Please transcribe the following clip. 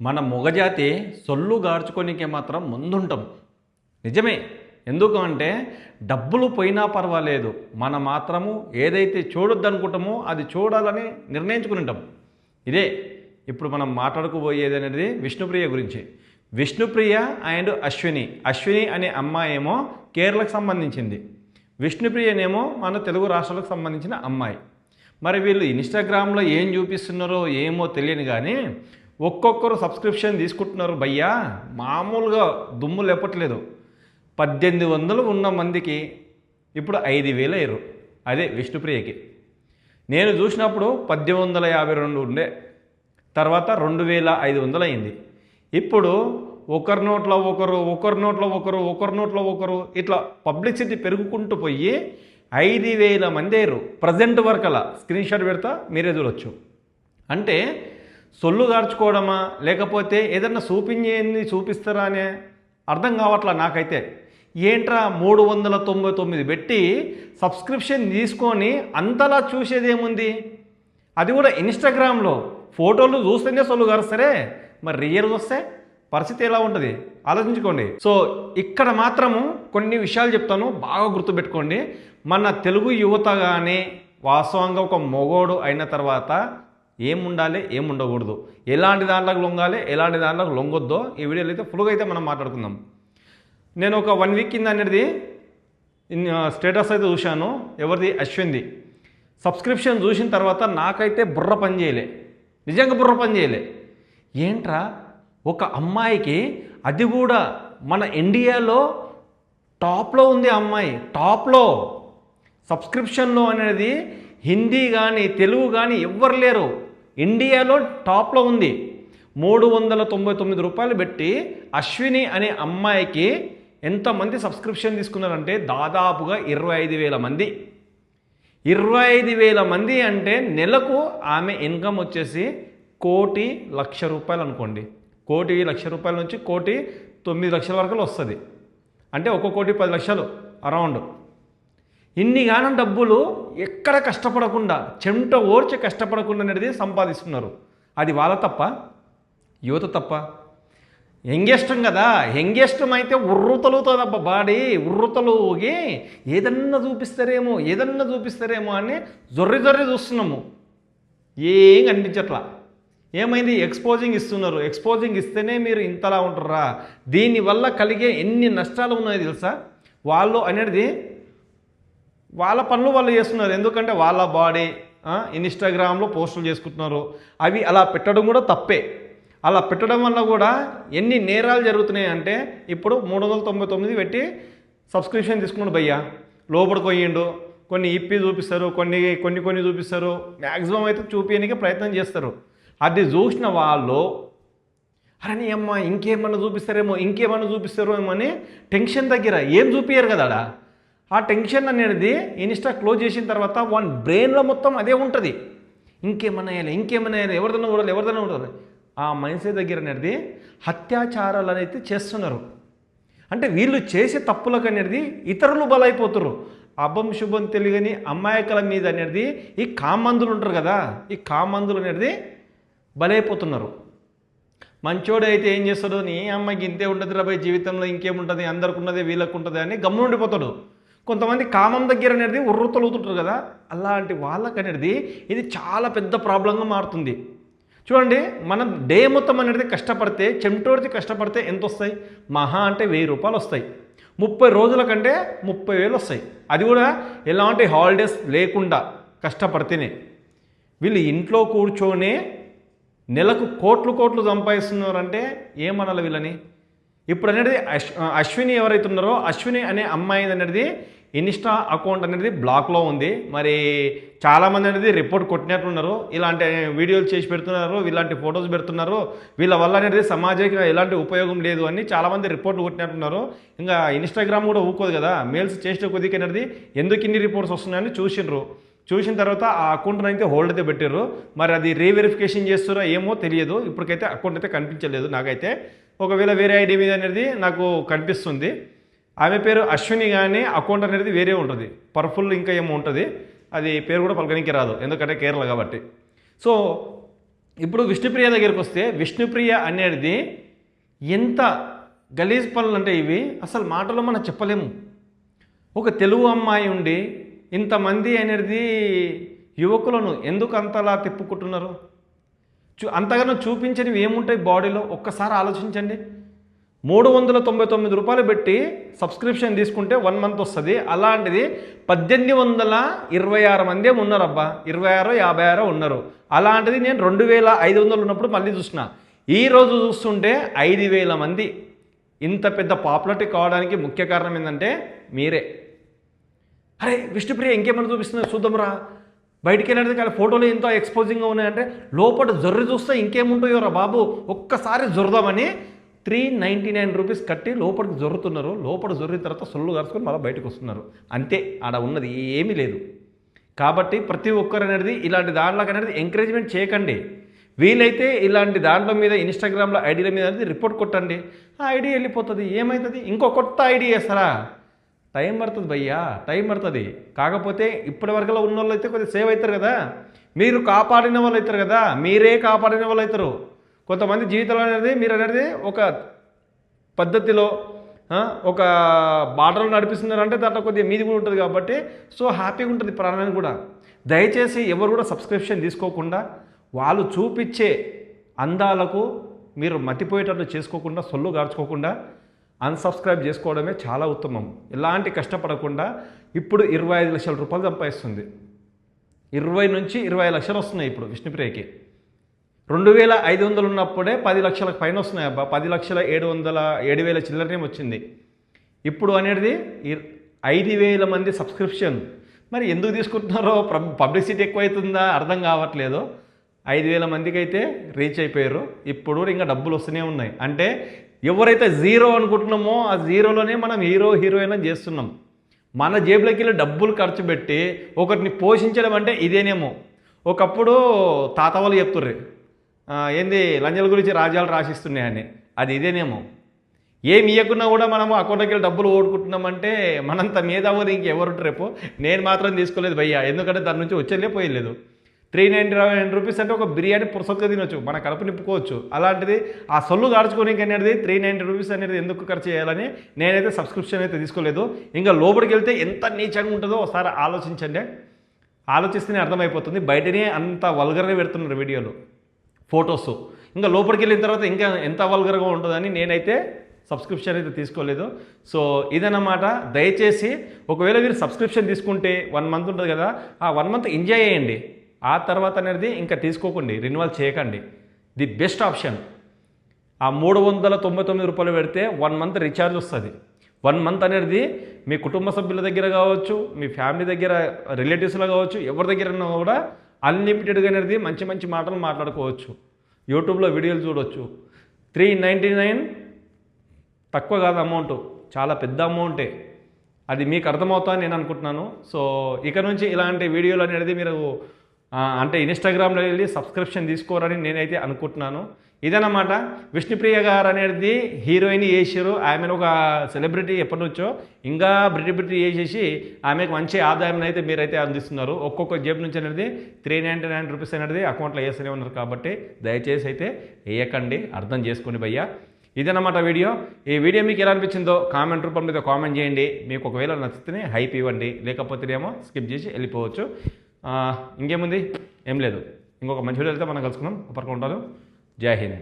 మన మొగజాతి సొల్లు గార్చుకోనికే మాత్రం ముందుంటాం. నిజమే. ఎందుకు అంటే డబ్బులు పోయినా పర్వాలేదు, మనం మాత్రము ఏదైతే చూడొద్దనుకుంటామో అది చూడాలని నిర్ణయించుకుని ఉంటాం. ఇదే ఇప్పుడు మనం మాట్లాడుకోబోయేది అనేది విష్ణుప్రియ గురించి. విష్ణుప్రియ అండ్ అశ్విని. అశ్విని అనే అమ్మాయి ఏమో కేరళకు సంబంధించింది, విష్ణుప్రియనేమో మన తెలుగు రాష్ట్రాలకు సంబంధించిన అమ్మాయి. మరి వీళ్ళు ఇన్స్టాగ్రామ్లో ఏం చూపిస్తున్నారో ఏమో తెలియని కానీ ఒక్కొక్కరు సబ్స్క్రిప్షన్ తీసుకుంటున్నారు భయ్యా, మామూలుగా దుమ్ము లేపట్లేదు. 1800 ఉన్న మందికి ఇప్పుడు 5000 అయ్యారు. అదే విష్ణుప్రియకి. నేను చూసినప్పుడు 1852 ఉండే, తర్వాత 2500 అయింది. ఇప్పుడు ఒకరి నోట్లో ఒకరు, ఒకరి నోట్లో ఒకరు, ఒకరి నోట్లో ఒకరు, ఇట్లా పబ్లిసిటీ పెరుగుకుంటూ పోయి 5000 మంది అయ్యారు ప్రజెంట్ వరకు. అలా స్క్రీన్ షాట్ పెడతా మీరే చూడొచ్చు. అంటే సొల్లు గార్చుకోవడమా లేకపోతే ఏదన్నా చూపిస్తారా అనే అర్థం కావట్లా నాకైతే. ఏంట్రా 399 పెట్టి సబ్స్క్రిప్షన్ తీసుకొని అంతలా చూసేదేముంది? అది కూడా ఇన్స్టాగ్రామ్లో ఫోటోలు చూస్తేనే సొల్లు గారుస్తారే, మరి రియల్ వస్తే పరిస్థితి ఎలా ఉంటుంది ఆలోచించుకోండి. సో ఇక్కడ మాత్రము కొన్ని విషయాలు చెప్తాను, బాగా గుర్తుపెట్టుకోండి. మన తెలుగు యువత కానీ వాస్తవంగా ఒక మొగోడు అయిన తర్వాత ఏముండాలి ఏముండకూడదు, ఎలాంటి దాంట్లోకి లొంగాలి ఎలాంటి దాంట్లోకి లొంగొద్దో ఈ వీడియోలో అయితే ఫుల్గా అయితే మనం మాట్లాడుకుందాం. నేను ఒక 1 వీక్ కింద అనేది స్టేటస్ అయితే చూశాను, ఎవరిది, అశ్విన్ది. సబ్స్క్రిప్షన్ చూసిన తర్వాత నాకైతే బుర్ర పని చేయలే, నిజంగా బుర్ర పని చేయలే. ఏంట్రా ఒక అమ్మాయికి, అది కూడా మన ఇండియాలో టాప్లో ఉంది అమ్మాయి, టాప్లో సబ్స్క్రిప్షన్లో అనేది హిందీ కానీ తెలుగు కానీ ఎవ్వరు లేరు, ఇండియాలో టాప్లో ఉంది. 399 రూపాయలు పెట్టి అశ్విని అనే అమ్మాయికి ఎంతమంది సబ్స్క్రిప్షన్ తీసుకున్నారంటే దాదాపుగా 25,000 మంది. 25,000 మంది అంటే నెలకు ఆమె ఇన్కమ్ వచ్చేసి 1,00,00,000 రూపాయలు అనుకోండి. 1,00,00,000 రూపాయల నుంచి 1,09,00,000 వరకు వస్తుంది. అంటే 1,10,00,000 అరౌండ్. ఇన్ని గానం డబ్బులు ఎక్కడ కష్టపడకుండా, చెమట ఓర్చి కష్టపడకుండా అనేది సంపాదిస్తున్నారు. అది వాళ్ళ తప్ప, యువత తప్ప? యంగెస్టం కదా, యంగెస్టం అయితే ఉర్రుతలుగుతుందబ్బా బాడీ, ఉర్రుతలుగి ఏదన్నా చూపిస్తారేమో అని జొర్రి చూస్తున్నాము. ఏం కనిపించట్లా. ఏమైంది? ఎక్స్పోజింగ్ ఇస్తున్నారు. ఎక్స్పోజింగ్ ఇస్తేనే మీరు ఇంతలా ఉంటారా? దీనివల్ల కలిగే ఎన్ని నష్టాలు ఉన్నాయో తెలుసా? వాళ్ళు అనేది వాళ్ళ పనులు వాళ్ళు చేస్తున్నారు. ఎందుకంటే వాళ్ళ బాడీ ఇన్స్టాగ్రామ్లో పోస్టులు చేసుకుంటున్నారు. అవి అలా పెట్టడం కూడా తప్పే. అలా పెట్టడం వల్ల కూడా ఎన్ని నేరాలు జరుగుతున్నాయి అంటే, ఇప్పుడు 399 పెట్టి సబ్స్క్రిప్షన్ తీసుకున్నాడు భయ్యా, లోపలికి పోయిండు, కొన్ని ఇప్పి చూపిస్తారు, కొన్ని చూపిస్తారు, మ్యాక్సిమం అయితే చూపించడానికి ప్రయత్నం చేస్తారు. అది చూసిన వాళ్ళు అరే అమ్మ ఇంకేమన్నా చూపిస్తారేమో అని టెన్షన్ దగ్గర ఏం చూపించారు కదా. ఆ టెన్షన్ అనేది ఇన్స్టా క్లోజ్ చేసిన తర్వాత వన్ బ్రెయిన్లో మొత్తం అదే ఉంటుంది. ఇంకేమన్నా వేయాలి, ఎవరిదన్నా చూడాలి. ఆ మనసు దగ్గర అనేది అత్యాచారాలు అనేది చేస్తున్నారు. అంటే వీళ్ళు చేసే తప్పులకు అనేది ఇతరులు బలైపోతున్నారు. అభం శుభం తెలియని అమాయకుల మీద అనేది ఈ కామందులు ఉంటారు కదా, ఈ కామందులు అనేది బలైపోతున్నారు. మంచోడు అయితే ఏం చేస్తాడు, నీ అమ్మాయికి ఇంతే ఉంటుంది రాబోయే జీవితంలో, ఇంకేముంటుంది, అందరికి ఉన్నదే వీళ్ళకు ఉంటుంది అని గమ్మునుండిపోతాడు. కొంతమంది కామం దగ్గర అనేది ఉర్రుతలుగుతుంటారు కదా, అలాంటి వాళ్ళకి అనేది ఇది చాలా పెద్ద ప్రాబ్లంగా మారుతుంది. చూడండి, మనం డే మొత్తం అనేది కష్టపడితే, చెమటోడిచి కష్టపడితే ఎంత వస్తాయి? మహా అంటే 1000 రూపాయలు వస్తాయి. 30 రోజుల కంటే 30,000 వస్తాయి. అది కూడా ఎలాంటి హాలిడేస్ లేకుండా కష్టపడితేనే. వీళ్ళు ఇంట్లో కూర్చొని నెలకు కోట్లు సంపాదిస్తున్నారంటే ఏమనాలి వీళ్ళని? ఇప్పుడు అనేది అశ్విని ఎవరైతే ఉన్నారో, అశ్విని అనే అమ్మాయి అనేది ఇన్స్టా అకౌంట్ అనేది బ్లాక్లో ఉంది. మరి చాలామంది అనేది రిపోర్ట్ కొట్టినట్టున్నారు. ఇలాంటి వీడియోలు చేసి పెడుతున్నారు, ఇలాంటి ఫొటోస్ పెడుతున్నారు, వీళ్ళ వల్ల అనేది సమాజానికి ఎలాంటి ఉపయోగం లేదు అని చాలామంది రిపోర్ట్లు కొట్టినట్టున్నారు. ఇంకా ఇన్స్టాగ్రామ్ కూడా ఊకోదు కదా, మెయిల్స్ చేసిన కొద్దిగా అనేది ఎందుకు ఇన్ని రిపోర్ట్స్ వస్తున్నాయని చూసిన తర్వాత ఆ అకౌంట్ని అయితే హోల్డ్ అయితే పెట్టారు. మరి అది రీవెరిఫికేషన్ చేస్తారో ఏమో తెలియదు. ఇప్పటికైతే అకౌంట్ అయితే కనిపించలేదు నాకైతే. ఒకవేళ వేరే ఐడి మీద అనేది నాకు కనిపిస్తుంది. ఆమె పేరు అశ్విని, కానీ అకౌంట్ అనేది వేరే ఉంటుంది, పర్ఫుల్ ఇంకా ఏమో ఉంటుంది. అది పేరు కూడా పలకనికి రాదు, ఎందుకంటే కేరళ కాబట్టి. సో ఇప్పుడు విష్ణుప్రియ దగ్గరికి వస్తే విష్ణుప్రియ అనేది ఎంత గలీజ్ పనులు అంటే ఇవి అసలు మాటలో మనం చెప్పలేము. ఒక తెలుగు అమ్మాయి ఉండి ఇంతమంది అనేది యువకులను ఎందుకు అంతలా తిప్పుకుంటున్నారు? అంతగానో చూపించనివి ఏముంటాయి బాడీలో ఒక్కసారి ఆలోచించండి. 399 రూపాయలు పెట్టి సబ్స్క్రిప్షన్ తీసుకుంటే 1 మంత్ వస్తుంది. అలాంటిది 1826 మంది ఉన్నారబ్బా, 26 ఉన్నారు. అలాంటిది నేను 2500 ఉన్నప్పుడు మళ్ళీ చూసిన. ఈరోజు చూస్తుంటే 5000 మంది. ఇంత పెద్ద పాపులారిటీ కావడానికి ముఖ్య కారణం ఏంటంటే మీరే. అరే విష్ణుప్రియ ఇంకేమైనా చూపిస్తున్నారు చూద్దాంరా, బయటికి వెళ్ళేది కానీ ఫోటోలు ఎంతో ఎక్స్పోజింగ్గా ఉన్నాయంటే లోపల జొర్రి చూస్తే ఇంకేముంటాయో రా బాబు, ఒక్కసారి జొరదామని 399 రూపీస్ కట్టి లోపలికి జొరుతున్నారు. లోపల జొర్రిన తర్వాత సొల్లు కరుచుకొని మళ్ళీ బయటకు వస్తున్నారు. అంతే, ఆడ ఉన్నది ఏమీ లేదు. కాబట్టి ప్రతి ఒక్కరు అనేది ఇలాంటి దాంట్లోకి అనేది ఎంకరేజ్మెంట్ చేయకండి. వీలైతే ఇలాంటి దాంట్లో మీద ఇన్స్టాగ్రామ్లో ఐడీల మీద అనేది రిపోర్ట్ కొట్టండి. ఆ ఐడి వెళ్ళిపోతుంది, ఏమవుతుంది? ఇంకో కొత్త ఐడి చేస్తారా? టైం పడుతుంది భయ్యా, టైం పడుతుంది. కాకపోతే ఇప్పటి వరకులో ఉన్న వాళ్ళు అయితే కొద్దిగా సేవ్ అవుతారు కదా, మీరు కాపాడిన వాళ్ళు అవుతారు కదా, మీరే కాపాడిన వాళ్ళు అవుతారు. కొంతమంది జీవితంలో అనేది మీరు అనేది ఒక పద్ధతిలో ఒక బాటలు నడిపిస్తున్నారంటే దాంట్లో కొద్దిగా మీది కూడా ఉంటుంది కాబట్టి సో హ్యాపీగా ఉంటుంది ప్రాణానికి కూడా. దయచేసి ఎవరు కూడా సబ్స్క్రిప్షన్ తీసుకోకుండా వాళ్ళు చూపించే అందాలకు మీరు మతిపోయేటట్లు చేసుకోకుండా, సొల్లు గార్చుకోకుండా అన్సబ్స్క్రైబ్ చేసుకోవడమే చాలా ఉత్తమం. ఎలాంటి కష్టపడకుండా. ఇప్పుడు 25 లక్షల రూపాయలు సంపాదిస్తుంది. 20 నుంచి 25 లక్షలు వస్తున్నాయి ఇప్పుడు విష్ణుప్రియకి. 2500 ఉన్నప్పుడే 10 లక్షలకు పైన వస్తున్నాయి అబ్బా. 10,700,000 చిల్లరనే వచ్చింది. ఇప్పుడు అనేది 5000 మంది సబ్స్క్రిప్షన్. మరి ఎందుకు తీసుకుంటున్నారో, పబ్లిసిటీ ఎక్కువైతుందా అర్థం కావట్లేదు. 5000 మందికి అయితే రీచ్ అయిపోయారు. ఇప్పుడు ఇంకా డబ్బులు వస్తూనే ఉన్నాయి. అంటే ఎవరైతే జీరో అనుకుంటున్నామో ఆ జీరోలోనే మనం హీరోయిన్ చేస్తున్నాం. మన జేబులోకి వెళ్ళి డబ్బులు ఖర్చు పెట్టి ఒకరిని పోషించడం అంటే ఇదేనేమో. ఒకప్పుడు తాత వాళ్ళు చెప్తుర్రు ఏంది లంజల గురించి రాజ్యాలు రాసిస్తున్నాయని, అది ఇదేనేమో. ఏమి ఇవ్వకున్నా కూడా మనము అకౌంట్కి వెళ్ళి డబ్బులు ఓడుకుంటున్నామంటే మనంత మేధావులు ఇంకెవరు రేపు. నేను మాత్రం తీసుకోలేదు భయ్యా, ఎందుకంటే దాని నుంచి వచ్చేలే పోయలేదు. 399 రూపీస్ అంటే ఒక బిర్యానీ పురసత్గా తినొచ్చు, మన కడుపు నింపుకోవచ్చు. అలాంటిది ఆ సొల్లు గార్చుకోనికి అనేది 390 రూపీస్ అనేది ఎందుకు ఖర్చు చేయాలని నేనైతే సబ్స్క్రిప్షన్ అయితే తీసుకోలేదు. ఇంకా లోపలికి వెళ్తే ఎంత నీచంగా ఉంటుందో ఒకసారి ఆలోచించండి. ఆలోచిస్తేనే అర్థమైపోతుంది. బయటనే అంత వల్గర్గా పెడుతున్నారు వీడియోలు, ఫొటోస్. ఇంకా లోపలికి వెళ్ళిన తర్వాత ఇంకా ఎంత వల్గర్గా ఉంటుందని నేనైతే సబ్స్క్రిప్షన్ అయితే తీసుకోలేదు. సో ఇదన్నమాట. దయచేసి ఒకవేళ మీరు సబ్స్క్రిప్షన్ తీసుకుంటే 1 మంత్ ఉంటుంది కదా, ఆ 1 మంత్ ఎంజాయ్ చేయండి. ఆ తర్వాత అనేది ఇంకా తీసుకోకండి, రెన్యువల్ చేయకండి. The best option. ఆ 399 రూపాయలు పెడితే 1 మంత్ రీఛార్జ్ వస్తుంది. 1 మంత్ అనేది మీ కుటుంబ సభ్యుల దగ్గర కావచ్చు, మీ ఫ్యామిలీ దగ్గర, రిలేటివ్స్లో కావచ్చు, ఎవరి దగ్గర కూడా అన్లిమిటెడ్గా అనేది మంచి మంచి మాటలు మాట్లాడుకోవచ్చు. యూట్యూబ్లో వీడియోలు చూడవచ్చు. 399 తక్కువ కాదు అమౌంట్, చాలా పెద్ద అమౌంటే. అది మీకు అర్థమవుతుందని నేను అనుకుంటున్నాను. సో ఇక నుంచి ఇలాంటి వీడియోలు అనేది మీరు అంటే ఇన్స్టాగ్రామ్లో వెళ్ళి సబ్స్క్రిప్షన్ తీసుకోరని నేనైతే అనుకుంటున్నాను. ఇదన్నమాట. విష్ణుప్రియ గారు అనేది హీరోయిన్ చేసారు. ఆమెను ఒక సెలబ్రిటీ ఎప్పటి నుంచో ఇంకా బ్రిటి చేసేసి ఆమెకు మంచి ఆదాయం అయితే మీరైతే అందిస్తున్నారు. ఒక్కొక్క జేబు నుంచి అనేది 399 రూపీస్ అనేది అకౌంట్లో వేస్తూనే ఉన్నారు. కాబట్టి దయచేసి అయితే వేయకండి, అర్థం చేసుకోండి భయ్యా. ఇదన్నమాట వీడియో. ఈ వీడియో మీకు ఎలా అనిపించిందో కామెంట్ రూపంలో మీద కామెంట్ చేయండి. మీకు ఒకవేళ నచ్చితేనే హైప్ ఇవ్వండి, లేకపోతేనేమో స్కిప్ చేసి వెళ్ళిపోవచ్చు. ఇంకేముంది, ఏం లేదు. ఇంకొక మంచి వీడియో వెళ్తే మనం కలుసుకుందాం. అప్పటికి ఉంటాను. జై హింద్.